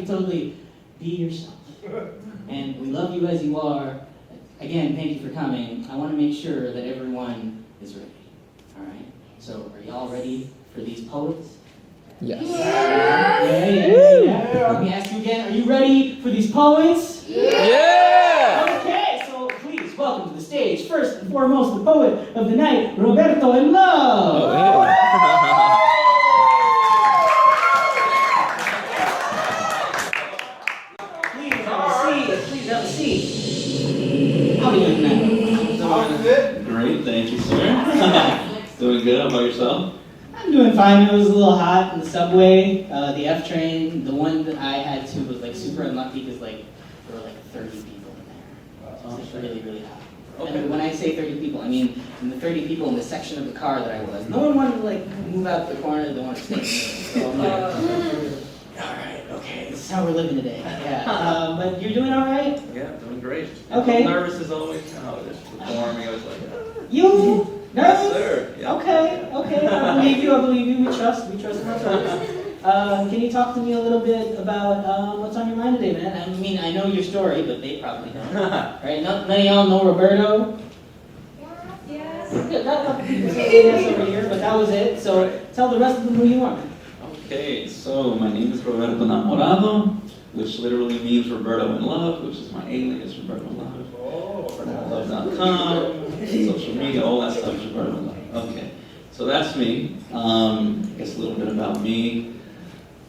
Totally be yourself. And we love you as you are. Again, thank you for coming. I want to make sure that everyone is ready. All right? So, are y'all ready for these poets? Yes. Yeah. Let me ask you again. Are you ready for these poets? Yeah! Okay, so please welcome to the stage, first and foremost, the poet of the night, Roberto Enamorado. Oh, yeah. Please have a seat. How are you tonight? Great, thank you, sir. Doing good. How about yourself? I'm doing fine. It was a little hot in the subway. The F train, the one that I had to was like super unlucky because like there were like 30 people in there. So it's really, really hot. Okay. And when I say 30 people, I mean in the 30 people in the section of the car that I was. No one wanted to like move out the corner. They wanted to stay in the middle. So I'm like, all right, okay, this is how we're living today. Yeah. But you're doing all right? Yeah, doing great. Okay. Nervous as always. Just performing. I was like, You? Nervous? yes, sir. Yeah. Okay, I believe you, we trust in our folks. Can you talk to me a little bit about what's on your mind today, man? I mean, I know your story, but they probably don't. Right? None of y'all know Roberto? Yes. Good, not a couple people say yes over here, but that was it. So tell the rest of them who you are, man. Okay, so my name is Roberto Enamorado, which literally means Roberto in Love, which is my alias, Roberto in Love. RobertoInLove.com, social media, all that stuff is Roberto in Love. Okay, so that's me. I guess a little bit about me.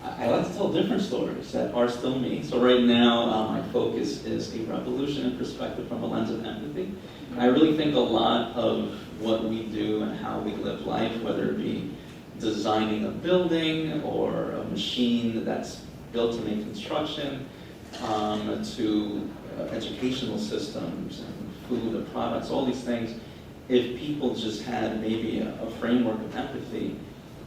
I like to tell different stories that are still me. So right now, my focus is a revolution in perspective from a lens of empathy. I really think a lot of what we do and how we live life, whether it be designing a building or a machine that's built to make construction, to educational systems and food and products, all these things, if people just had maybe a framework of empathy,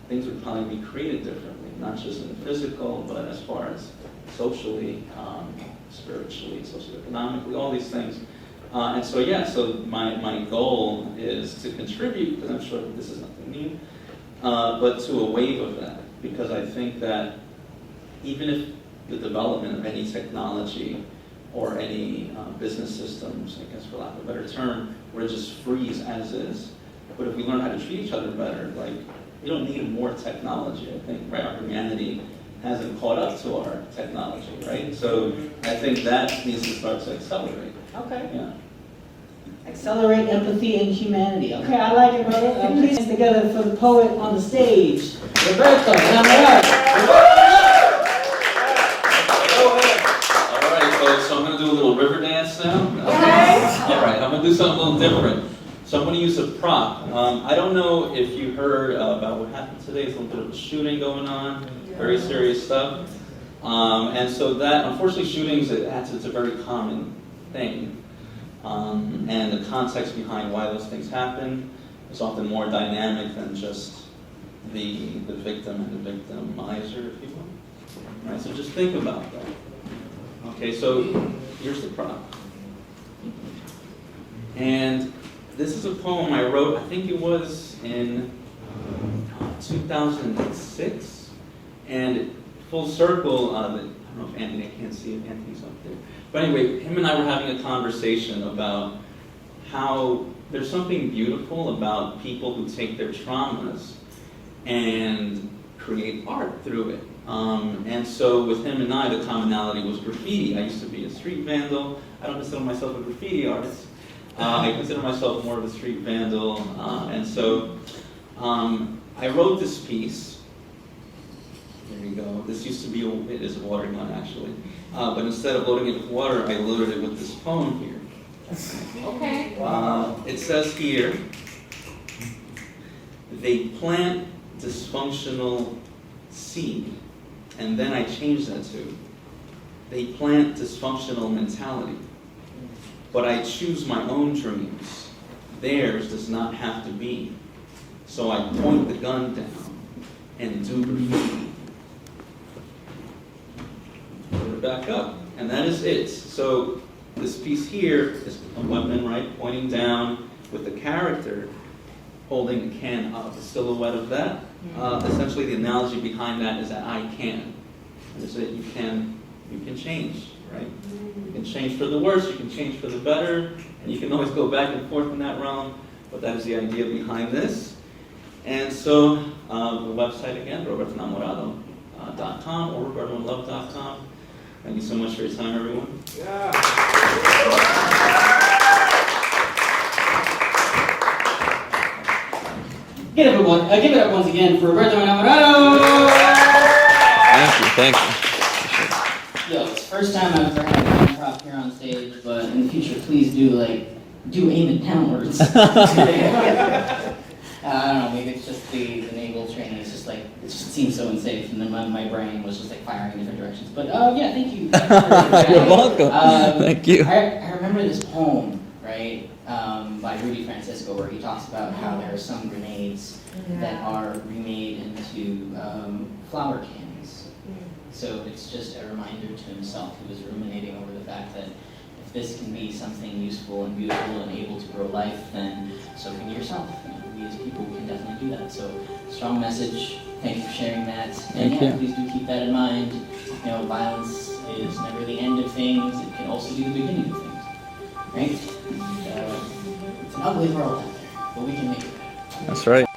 things would probably be created differently, not just in the physical, but as far as socially, spiritually, socioeconomically, all these things. And so, yeah, so my goal is to contribute, because I'm sure that this is nothing new, but to a wave of that, because I think that even if the development of any technology or any business systems, I guess for lack of a better term, were just freeze as is, but if we learn how to treat each other better, like, we don't need more technology, I think, right? Our humanity hasn't caught up to our technology, right? So I think that needs to start to accelerate. Okay. Yeah. Accelerate empathy and humanity. Okay, I like it, brother. Please hands together for the poet on the stage, Roberto Enamorado. So I'm going to do a little river dance now. Okay. All right, I'm going to do something a little different. So I'm going to use a prop. I don't know if you heard about what happened today. There's a little bit of a shooting going on, very serious stuff. And so that, unfortunately, shootings, it's a very common thing. And the context behind why those things happen is often more dynamic than just the victim and the victimizer, if you will. Right, so just think about that. Okay, so here's the prop. And this is a poem I wrote, I think it was in 2006. And full circle, I don't know if Anthony, I can't see if Anthony's up there. But anyway, him and I were having a conversation about how there's something beautiful about people who take their traumas and create art through it. And so with him and I, the commonality was graffiti. I used to be a street vandal. I don't consider myself a graffiti artist. I consider myself more of a street vandal. And so I wrote this piece. There you go. This used to be, it is a water gun actually. But instead of loading it with water, I loaded it with this poem here. Okay. It says here, they plant dysfunctional seed. And then I changed that to, they plant dysfunctional mentality. But I choose my own dreams. Theirs does not have to be. So I point the gun down and do graffiti. Put it back up. And that is it. So this piece here is a weapon, right? Pointing down with the character holding a can up. The silhouette of that. Essentially the analogy behind that is that I can. That's it. You can can change, right? You can change for the worse, you can change for the better, and you can always go back and forth in that realm, but that is the idea behind this. And so, the website again, robertoenamorado.com or robertoinlove.com. Thank you so much for your time, everyone. Give it up once again for Roberto Enamorado! Thank you. Yo, it's the first time I've ever had an improv here on stage, but in the future, please do aim it downwards. I don't know, maybe it's just the naval training, it just seems so unsafe, and then my brain was just firing in different directions. But yeah, thank you. You're welcome. Thank you. I remember this poem, right, by Rudy Francisco, where he talks about how there are some grenades that are remade into flour cans. So it's just a reminder to himself, who was ruminating over the fact that if this can be something useful and beautiful and able to grow life, then so can yourself. We as people can definitely do that. So strong message. Thank you for sharing that. And Thank you. please do keep that in mind. Violence is never the end of things. It can also be the beginning of things. Right? It's an ugly world out there, but we can make it better. That's right.